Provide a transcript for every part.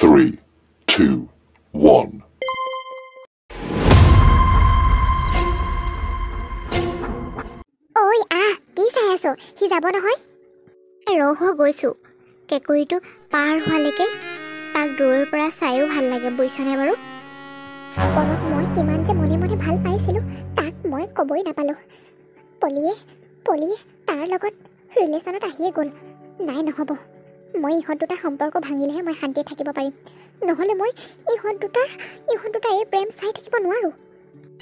3, 2, 1. ঐ কি চাই আছ? সি যাব নহয়। ৰহ গৈছোঁ। কেঁকুৰিটো পাৰ হোৱালৈকে তাক দূৰৰ পৰা চায়ো ভাল লাগে, বুজিছনে বাৰু? পলক মই কিমান যে মনে মনে ভাল পাইছিলোঁ, তাক মই ক'বই নাপালোঁ। পলিয়ে তাৰ লগত ৰিলেশ্যনত আহিয়ে গ'ল। নাই, নহ'ব। মই ইহঁত দুটাৰ সম্পৰ্ক ভাঙিলেহে মই শান্তিত থাকিব পাৰিম। নহ'লে মই ইহঁত দুটাৰ এই প্ৰেম চাই থাকিব নোৱাৰোঁ।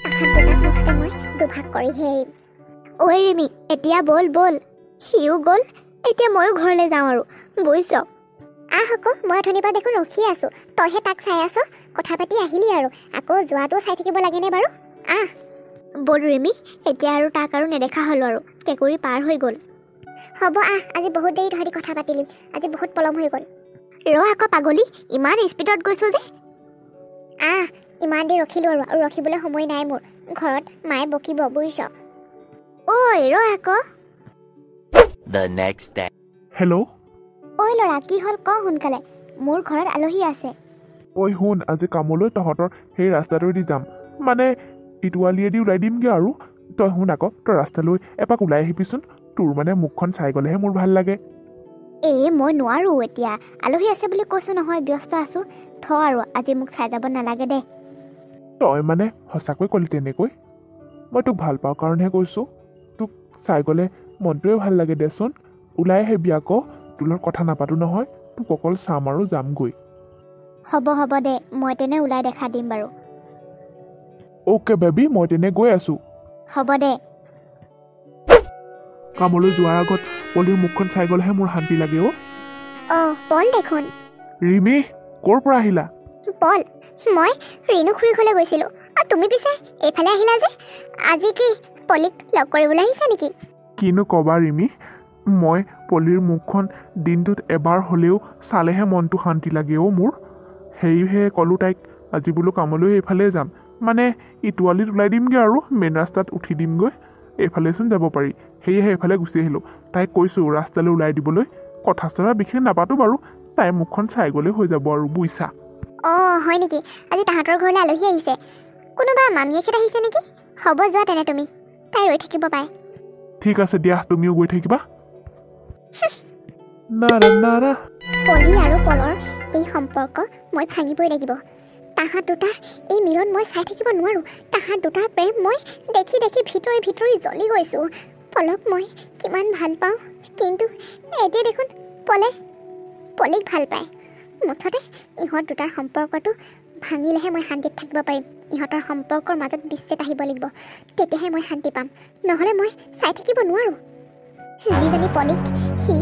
তাহাঁত দুটাক মুঠতে মই দুভাগ কৰিহে এৰিম। ঐ ৰিমি, এতিয়া ব'ল। সিও গ'ল, এতিয়া ময়ো ঘৰলৈ যাওঁ আৰু, বুজিছ? আকৌ মই অথনিৰ পৰা দেখোন ৰখিয়ে আছোঁ। তইহে তাক চাই আছ। কথা পাতি আহিলি আৰু আকৌ যোৱাটো চাই থাকিব লাগেনে বাৰু? ব'ল ৰিমি, এতিয়া আৰু তাক আৰু নেদেখা হ'লোঁ আৰু। কেঁকুৰি পাৰ হৈ গ'ল। হ'ব আজি বহুত দেৰি ধৰি কথা পাতিলি। আজি বহুত পলম হৈ গ'ল। আকৌ পাগলী, ইমান স্পীডত গৈছোঁ যে। ইমান দেৰি ৰখিলোঁ আৰু ৰখিবলৈ সময় নাই মোৰ। ঘৰত মায়ে বকিব, বুজিছ? ঐ আকৌ। The next day. হেল্ল'। ঐ ল'ৰা, কি হ'ল ক সোনকালে। মোৰ ঘৰত আলহী আছে। ঐ শুন, আজি কামলৈ তহঁতৰ সেই ৰাস্তাটোৱেদি যাম। মানে ইটোৱালিয়েদি ওলাই দিমগৈ আৰু। তই শুন আকৌ, তই ৰাস্তালৈ এপাক ওলাই আহিবিচোন। তোৰ মানে মুখখন চাই গ'লেহে মোৰ ভাল লাগে। মই নোৱাৰোঁ এতিয়া। আলহী আছে বুলি কৈছোঁ নহয়, ব্যস্ত আছোঁ। আৰু আজি মোক চাই যাব নালাগে দে। তই মানে সঁচাকৈ ক'লি তেনেকৈ? মই তোক ভাল পাওঁ কাৰণেহে কৈছোঁ। তোক চাই গ'লে মনটোৱে ভাল লাগে দেচোন। ওলাই আহিবি আকৌ। তোৰ লগত কথা নাপাতো নহয়, তোক অকল চাম আৰু যামগৈ। হ'ব দে, মই তেনে ওলাই দেখা দিম বাৰু। অ'কে বেবী, মই তেনে গৈ আছোঁ। হ'ব দে। কামলৈ যোৱাৰ আগত পলিৰ মুখখন চাই গ'লেহে মোৰ শান্তি লাগে পল দেখোন। ৰিমি, ক'ৰ পৰা আহিলা? পল, মই ৰিণু খুৰী ঘৰলৈ গৈছিলোঁ। তুমি পিছে এইফালে আহিলা যে? আজি কি পলিক লগ কৰিবলৈ আহিছা নেকি? কিনো ক'বা ৰিমি, মই পলিৰ মুখখন দিনটোত এবাৰ হ'লেও চালেহে মনটো শান্তি লাগে মোৰ। সেয়েহে ক'লোঁ তাইক আজি বোলো কামলৈ এইফালে যাম। মানে ইটোৱালিত ওলাই দিমগৈ আৰু মেইন ৰাস্তাত উঠি দিমগৈ। এইফালেচোন যাব পাৰি, সেয়েহে এইফালে গুচি আহিলোঁ। তাইক কৈছোঁ ৰাস্তালৈ ওলাই দিবলৈ। কথা চথা বিশেষ নাপাতো বাৰু, তাইৰ মুখখন চাই গ'লে হৈ যাব আৰু, বুজিছা? হয় নেকি? আজি তাহাঁতৰ ঘৰলৈ আলহী আহিছে। কোনোবা মামীয়েকহঁত আহিছে নেকি? হ'ব যোৱা তেনে তুমি, তাই ৰৈ থাকিব পাৰে। ঠিক আছে দিয়া, তুমিও গৈ থাকিবা। পলি আৰু পলৰ এই সম্পৰ্ক মই ভাঙিবই লাগিব। তাহাঁত দুটাৰ এই মিলন মই চাই থাকিব নোৱাৰোঁ। তাহাঁত দুটাৰ প্ৰেম মই দেখি ভিতৰি জ্বলি গৈছোঁ। পলক মই কিমান ভাল পাওঁ, কিন্তু এতিয়া দেখোন পলিক ভাল পায়। মুঠতে ইহঁত দুটাৰ সম্পৰ্কটো ভাঙিলেহে মই শান্তিত থাকিব পাৰিম। ইহঁতৰ সম্পৰ্কৰ মাজত বিচ্ছেদ আহিব লাগিব, তেতিয়াহে মই শান্তি পাম। নহ'লে মই চাই থাকিব নোৱাৰোঁ। যিজনী পলিক সি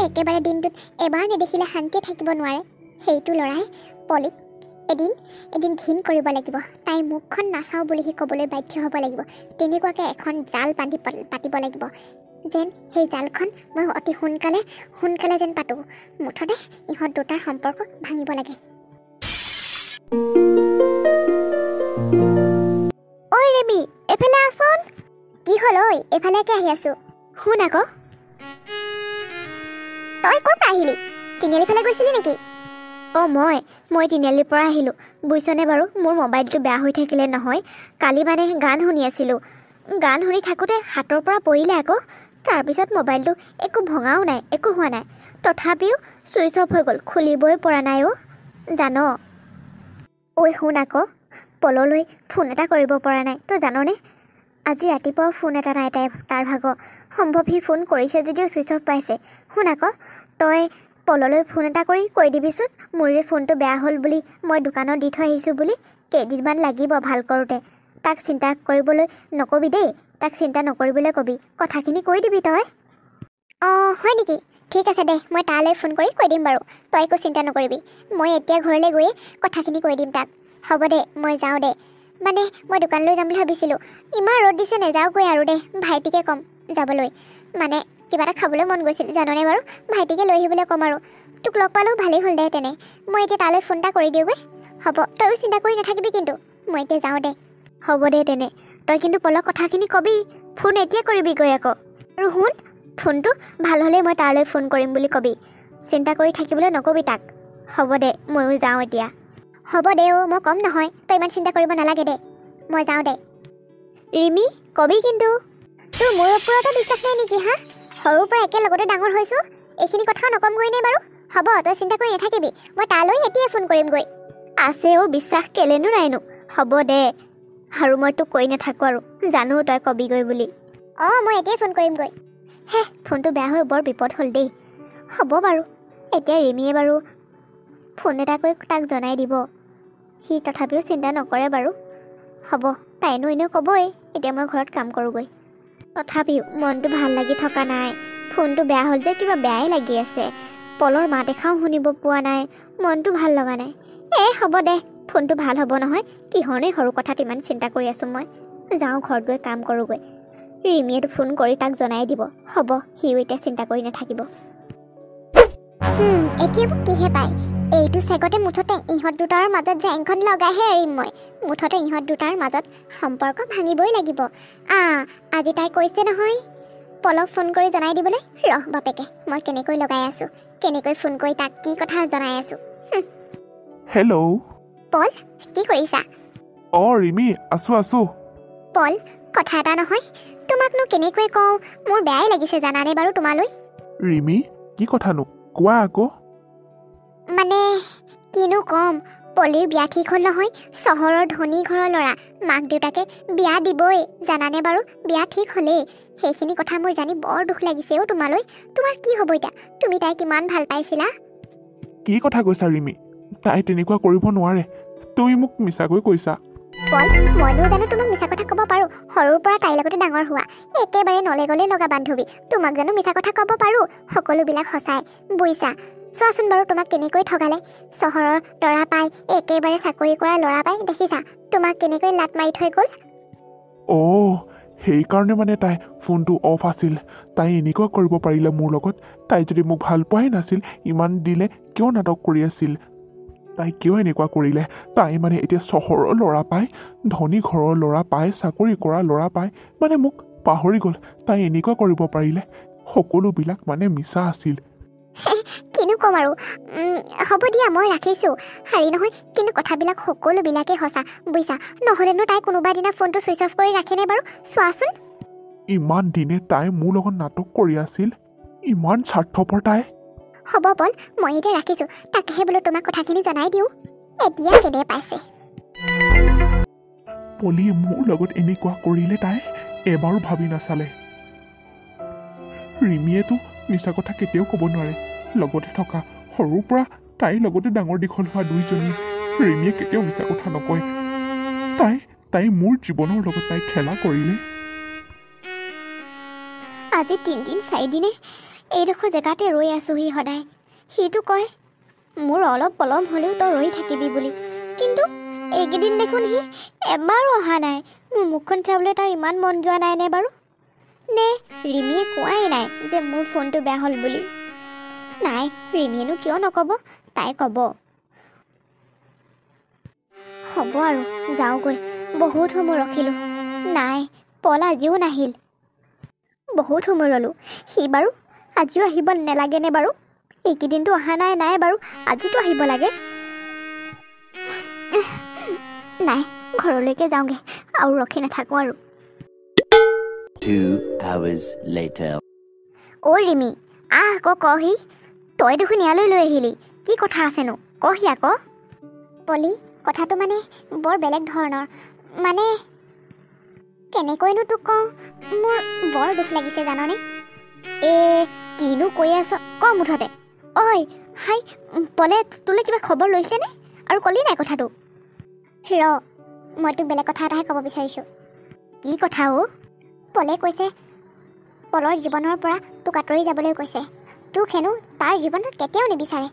একেবাৰে দিনটোত এবাৰ নেদেখিলে শান্তিয়ে থাকিব নোৱাৰে, সেইটো ল'ৰাই পলিক এদিন ঘিণ কৰিব লাগিব। তাই মুখখন নাচাওঁ বুলি সি ক'বলৈ বাধ্য হ'ব লাগিব। তেনেকুৱাকৈ এখন জাল পাতিব লাগিব, যেন সেই জালখন মই অতি সোনকালে যেন পাতোঁ। মুঠতে ইহঁত দুটাৰ সম্পৰ্ক ভাঙিব লাগে। ঐ ৰেমি, এফালে আছোন। কি হ'ল এফালেকে আহি আছোঁ। শুন আকৌ, তই ক'ৰ পৰা আহিলি? তিনিআলিৰ ফালে গৈছিলি নেকি? মই তিনিআলিৰ পৰা আহিলোঁ। বুজিছনে বাৰু, মোৰ মোবাইলটো বেয়া হৈ থাকিলে নহয়। কালি মানে গান শুনি আছিলোঁ। গান শুনি থাকোঁতে হাতৰ পৰা পৰিলে আকৌ। তাৰপিছত মোবাইলটো একো ভঙাও নাই, একো হোৱা নাই। তথাপিও ছুইচ অফ হৈ গ'ল, খুলিবই পৰা নাই জান। শুন আকৌ, পললৈ ফোন এটা কৰিব পৰা নাই, তই জাননে? আজি ৰাতিপুৱাও ফোন এটা নাই তাৰ ভাগৰ। সম্ভৱ সি ফোন কৰিছে যদিও ছুইচ অফ পাইছে। শুন আকৌ, তই পললৈ ফোন এটা কৰি কৈ দিবিচোন, মোৰ যে ফোনটো বেয়া হ'ল বুলি, মই দোকানত দি থৈ আহিছোঁ বুলি। কেইদিনমান লাগিব ভাল কৰোঁতে। তাক চিন্তা কৰিবলৈ নকবি দেই, তাক চিন্তা নকৰিবলৈ কবি। কথাখিনি কৈ দিবি তই। হয় নেকি? ঠিক আছে দে, মই তালৈ ফোন কৰি কৈ দিম বাৰু। তই একো চিন্তা নকৰিবি, মই এতিয়া ঘৰলৈ গৈয়ে কথাখিনি কৈ দিম তাক। হ'ব দে, মই যাওঁ দে। মানে মই দোকানলৈ যাম বুলি ভাবিছিলোঁ। ইমান ৰ'দ দিছে, নেযাওঁগৈ আৰু দে, ভাইটিকে ক'ম যাবলৈ। মানে কিবা এটা খাবলৈ মন গৈছিল জাননে বাৰু, ভাইটিকে লৈ আহিবলৈ ক'ম আৰু। তোক লগ পালেও ভালেই হ'ল দে তেনে। মই এতিয়া তালৈ ফোন এটা কৰি দিওঁগৈ। হ'ব, তইও চিন্তা কৰি নাথাকিবি কিন্তু। মই এতিয়া যাওঁ দে। হ'ব দে তেনে, তই কিন্তু পলক কথাখিনি ক'বি। ফোন এতিয়া কৰিবিগৈ আকৌ। আৰু শুন, ফোনটো ভাল হ'লেই মই তালৈ ফোন কৰিম বুলি ক'বি। চিন্তা কৰি থাকিবলৈ নক'বি তাক। হ'ব দে ময়ো যাওঁ এতিয়া হ'ব দে অ' মই কম নহয় তই ইমান চিন্তা কৰিব নালাগে দে মই যাওঁ দে ৰিমি কবি কিন্তু তোৰ মোৰ ওপৰতে বিশ্বাস নাই নেকি হা সৰুৰ পৰা একেলগতে ডাঙৰ হৈছোঁ এইখিনি কথাও নকমগৈ নে বাৰু হ'ব তই চিন্তা কৰি নাথাকিবি মই তালৈ এতিয়াই ফোন কৰিমগৈ আছে অ' বিশ্বাস কেলেনো নাইনো হ'ব দে আৰু মই তোক কৈ নাথাকোঁ আৰু জানো তই কবিগৈ বুলি অঁ মই এতিয়াই ফোন কৰিমগৈ হে ফোনটো বেয়া হৈ বৰ বিপদ হ'ল দেই হ'ব বাৰু এতিয়া ৰিমিয়ে বাৰু ফোন এটা কৰি তাক জনাই দিব সি তথাপিও চিন্তা নকৰে বাৰু হ'ব তাইনো এনেও ক'বই এতিয়া মই ঘৰত কাম কৰোঁগৈ তথাপিও মনটো ভাল লাগি থকা নাই ফোনটো বেয়া হ'ল যে কিবা বেয়াই লাগি আছে পলৰ মাত এষাৰো শুনিব পোৱা নাই মনটো ভাল লগা নাই হ'ব দে ফোনটো ভাল হ'ব নহয় কিহৰনে সৰু কথাত ইমান চিন্তা কৰি আছোঁ মই যাওঁ ঘৰত গৈ কাম কৰোঁগৈ ৰিমিয়েতো ফোন কৰি তাক জনাই দিব হ'ব সিও এতিয়া চিন্তা কৰি নাথাকিব এতিয়া মোক কিহে পায় এইটো চেগতে মুঠতে ইহঁত দুটাৰ মাজত জেংখন লগাইহে এৰিম মই মুঠতে ইহঁত দুটাৰ মাজত সম্পৰ্ক ভাঙিবই লাগিব আজি তাই কৈছে নহয় পলক ফোন কৰি জনাই দিবলৈ ৰহ বাপেকে মই কেনেকৈ লগাই আছোঁ কেনেকৈ ফোন কৰি তাক কি কথা জনাই আছোঁ হেল্ল' পল কি কৰিছা অঁ ৰিমি আছোঁ পল কথা এটা নহয় তোমাকনো কেনেকৈ কওঁ মোৰ বেয়াই লাগিছে জানানে বাৰু তোমালৈ ৰিমি কি কথানো কোৱা আকৌ মানে কিনো ক'ম পলিৰ বিয়া ঠিক হ'ল নহয় চহৰৰ ধনী ঘৰৰ ল'ৰা মাক দেউতাকে বিয়া দিবই জানানে বাৰু বিয়া ঠিক হ'লেই সেইখিনি কথা মোৰ জানি বৰ দুখ লাগিছে অ' তোমালৈ তোমাৰ কি হ'ব এতিয়া তুমি তাইক কিমান ভাল পাইছিলা কি কথা কৈছা ৰিমি তাই তেনেকুৱা কৰিব নোৱাৰে তুমি মোক মিছাকৈ কৈছা পল মইনো জানো তোমাক মিছা কথা ক'ব পাৰোঁ সৰুৰ পৰা তাইৰ লগতে ডাঙৰ হোৱা একেবাৰে নলে গলে লগা বান্ধৱী তোমাক জানো মিছা কথা ক'ব পাৰোঁ সকলোবিলাক সঁচাই বুজিছা চোৱাচোন বাৰু তোমাক কেনেকৈ ঠগালে চহৰৰ ল'ৰা পাই একেবাৰে চাকৰি কৰা ল'ৰা পাই দেখিছা তোমাক কেনেকৈ লাট মাৰি থৈ গ'ল অ' সেইকাৰণে মানে তাই ফোনটো অফ আছিল তাই এনেকুৱা কৰিব পাৰিলে মোৰ লগত তাই যদি মোক ভাল পোৱাই নাছিল ইমান দিলে কিয় নাটক কৰি আছিল তাই কিয় এনেকুৱা কৰিলে তাই মানে এতিয়া চহৰৰ ল'ৰা পাই ধনী ঘৰৰ ল'ৰা পাই চাকৰি কৰা ল'ৰা পাই মানে মোক পাহৰি গ'ল তাই এনেকুৱা কৰিব পাৰিলে সকলোবিলাক মানে মিছা আছিল কিনো ক'ম আৰু হ'ব দিয়া মই ৰাখিছোঁ হেৰি নহয় কিন্তু কথাবিলাক সকলোবিলাকেই সঁচা বুজিছা নহ'লেনো তাই কোনোবা দিনা ফোনটো ছুইচ অফ কৰি ৰাখেনে বাৰু চোৱাচোন ইমান দিনে তাই মোৰ লগত নাটক কৰি আছিল ইমান স্বাৰ্থপৰ তাই হ'ব পল মই এতিয়া ৰাখিছোঁ তাকেহে বোলো তোমাক কথাখিনি জনাই দিওঁ এতিয়া কেনে পাইছে পলিয়ে মোৰ লগত এনেকুৱা কৰিলে তাই এবাৰো ভাবি নাচালে ৰিমিয়েতো মিছা কথা কেতিয়াও ক'ব নোৱাৰে লগতে থকা সৰুৰ পৰা তাইৰ লগতে ডাঙৰ দীঘল হোৱা দুইজনীয়ে ৰিমিয়ে কেতিয়াও মিছা কথা নকয় তাই মোৰ জীৱনৰ লগত তাই খেলা কৰিলে আজি 3 দিন 4 দিনে এইডোখৰ জেগাতে ৰৈ আছোঁহি সদায় সিটো কয় মোৰ অলপ পলম হ'লেও তই ৰৈ থাকিবি বুলি কিন্তু এইকেইদিন দেখোন সি এবাৰো অহা নাই মোৰ মুখখন চাবলৈ তাৰ ইমান মন যোৱা নাইনে বাৰু নে ৰিমিয়ে কোৱাই নাই যে মোৰ ফোনটো বেয়া হ'ল বুলি নাই ৰিমিয়েনো কিয় নক'ব তাই ক'ব হ'ব আৰু যাওঁগৈ বহুত সময় ৰখিলোঁ নাই পল আজিও নাহিল বহুত সময় ৰ'লোঁ সি বাৰু আজিও আহিব নালাগেনে বাৰু এইকেইদিনটো অহা নাই বাৰু আজিতো আহিব লাগে নাই ঘৰলৈকে যাওঁগৈ আৰু ৰখি নাথাকোঁ আৰু 2 hours later. অ' ৰিমি আকৌ কহি তই দেখোন ইয়ালৈ লৈ আহিলি কি কথা আছেনো কহি আকৌ পলি কথাটো মানে বৰ বেলেগ ধৰণৰ মানে কেনেকৈনো তোক কওঁ মোৰ বৰ দুখ লাগিছে জাননে কিনো কৈ আছ ক মুঠতে ঐ হাই পলে তোলৈ কিবা খবৰ লৈছেনে আৰু ক'লি নাই কথাটো মই তোক বেলেগ কথা এটাহে ক'ব বিচাৰিছোঁ কি কথা পলে কৈছে পলৰ জীৱনৰ পৰা তোক আঁতৰি যাবলৈ কৈছে তোক হেনো তাৰ জীৱনত কেতিয়াও নিবিচাৰে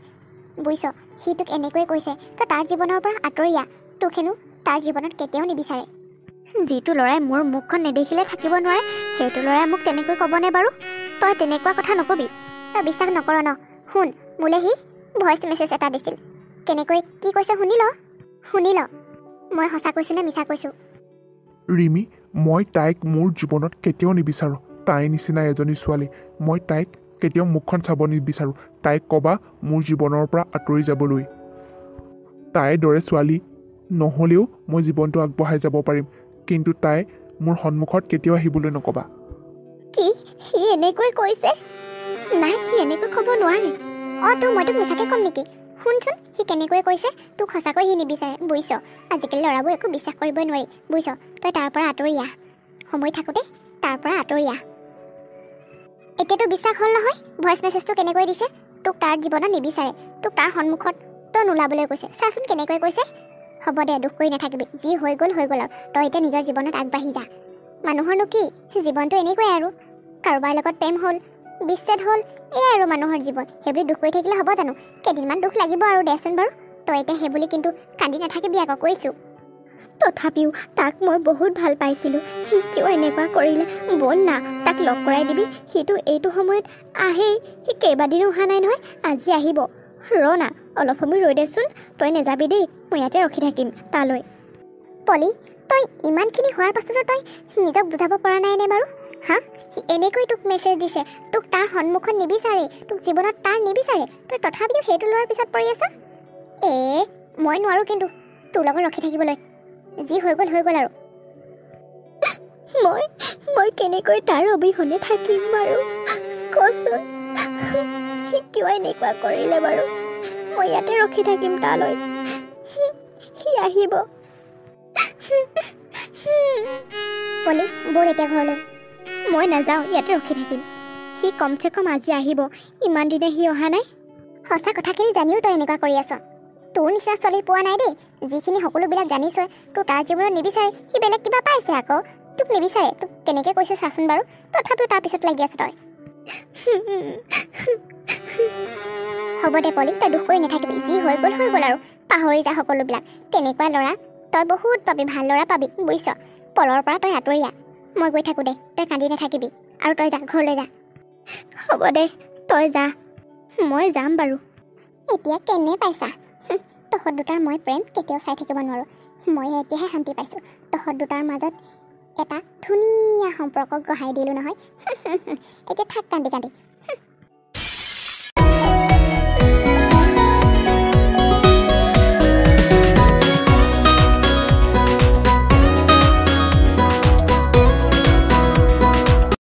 বুজিছ সি তোক এনেকৈয়ে কৈছে তই তাৰ জীৱনৰ পৰা আঁতৰিয়া তোক হেনো তাৰ জীৱনত কেতিয়াও নিবিচাৰে যিটো ল'ৰাই মোৰ মুখখন নেদেখিলে থাকিব নোৱাৰে সেইটো ল'ৰাই মোক তেনেকৈ ক'বনে বাৰু তই তেনেকুৱা কথা নকবি তই বিশ্বাস নকৰ ন শুন মোলৈ সি ভইচ মেছেজ এটা দিছিল কেনেকৈ কি কৈছে শুনি ল মই সঁচা কৈছোঁ নে মিছা কৈছোঁ ৰিমি মই তাইক মোৰ জীৱনত কেতিয়াও নিবিচাৰোঁ তাইৰ নিচিনা এজনী ছোৱালী মই তাইক কেতিয়াও মুখখন চাব নিবিচাৰোঁ তাইক ক'বা মোৰ জীৱনৰ পৰা আঁতৰি যাবলৈ তাইৰ দৰে ছোৱালী নহ'লেও মই জীৱনটো আগবঢ়াই যাব পাৰিম কিন্তু তাই মোৰ সন্মুখত কেতিয়াও আহিবলৈ নক'বা কি সি এনেকৈ কৈছে নাই সি এনেকৈ ক'ব নোৱাৰে তোক মই তোক মিছাকৈ ক'ম নেকি শুনচোন সি কেনেকৈ কৈছে তোক সঁচাকৈ সি নিবিচাৰে বুজিছ আজিকালি ল'ৰাবোৰ একো বিশ্বাস কৰিবই নোৱাৰি বুজিছ তই তাৰ পৰা আঁতৰি আহ সময় থাকোঁতে তাৰ পৰা আঁতৰি আহ এতিয়াতো বিশ্বাস হ'ল নহয় ভইচ মেছেজটো কেনেকৈ দিছে তোক তাৰ জীৱনত নিবিচাৰে তোক তাৰ সন্মুখত তই নোলাবলৈ কৈছে চাচোন কেনেকৈ কৈছে হ'ব দে দুখ কৰি নাথাকিবি যি হৈ গ'ল আৰু তই এতিয়া নিজৰ জীৱনত আগবাঢ়ি যা মানুহৰনো কি জীৱনটো এনেকুৱাই আৰু কাৰোবাৰ লগত প্ৰেম হ'ল বিচ্ছেদ হ'ল এয়াই আৰু মানুহৰ জীৱন সেইবুলি দুখ কৰি থাকিলে হ'ব জানো কেইদিনমান দুখ লাগিব আৰু দেচোন বাৰু তই এতিয়া সেইবুলি কিন্তু কান্দি নাথাকিবি আকৌ কৈছোঁ তথাপিও তাক মই বহুত ভাল পাইছিলোঁ সি কিয় এনেকুৱা কৰিলে ব'ল না তাক লগ কৰাই দিবি সিটো এইটো সময়ত আহেই সি কেইবাদিনো অহা নাই নহয় আজি আহিব ৰ না অলপ সময় ৰৈ দেচোন তই নেযাবি দেই মই ইয়াতে ৰখি থাকিম তালৈ পলি তই ইমানখিনি হোৱাৰ পাছতো তই নিজক বুজাব পৰা নাইনে বাৰু হা সি এনেকৈ তোক মেছেজ দিছে তোক তাৰ সন্মুখত নিবিচাৰে তোক জীৱনত তাৰ নিবিচাৰে তই তথাপিও সেইটো লোৱাৰ পিছত পৰি আছ মই নোৱাৰোঁ কিন্তু তোৰ লগত ৰখি থাকিবলৈ যি হৈ গ'ল আৰু মই কেনেকৈ তাৰ অবিহনে থাকিম বাৰু কচোন সি কিয় এনেকুৱা কৰিলে বাৰু মই ইয়াতে ৰখি থাকিম তালৈ সি আহিব পলি ব'ল এতিয়া ঘৰলৈ মই নাযাওঁ ইয়াতে ৰখি থাকিম সি কমচে কম আজি আহিব ইমান দিনে সি অহা নাই সঁচা কথাখিনি জানিও তই এনেকুৱা কৰি আছ তোৰ নিচিনা ছোৱালী পোৱা নাই দেই যিখিনি সকলোবিলাক জানিছই তোৰ তাৰ জীৱনত নিবিচাৰে সি বেলেগ কিবা পাইছে আকৌ তোক নিবিচাৰে তোক কেনেকৈ কৈছে চাচোন বাৰু তথাপিও তাৰ পিছত লাগি আছ তই হ'ব দে পলি তই দুখ কৰি নাথাকিবি যি হৈ গ'ল আৰু পাহৰি যা সকলোবিলাক তেনেকুৱা ল'ৰা তই বহুত পাবি ভাল ল'ৰা পাবি বুজিছ পলৰ পৰা তই আঁতৰি আহ মই গৈ থাকোঁ দে তই কান্দি নাথাকিবি আৰু তই যা ঘৰলৈ যা হ'ব দে তই যা মই যাম বাৰু এতিয়া কেনে পাইছা তহঁত দুটাৰ মই প্ৰেম কেতিয়াও চাই থাকিব নোৱাৰোঁ মই এতিয়াহে শান্তি পাইছোঁ তহঁত দুটাৰ মাজত এটা ধুনীয়া সম্পৰ্ক গঢ়াই দিলোঁ নহয় এতিয়া থাক কান্দি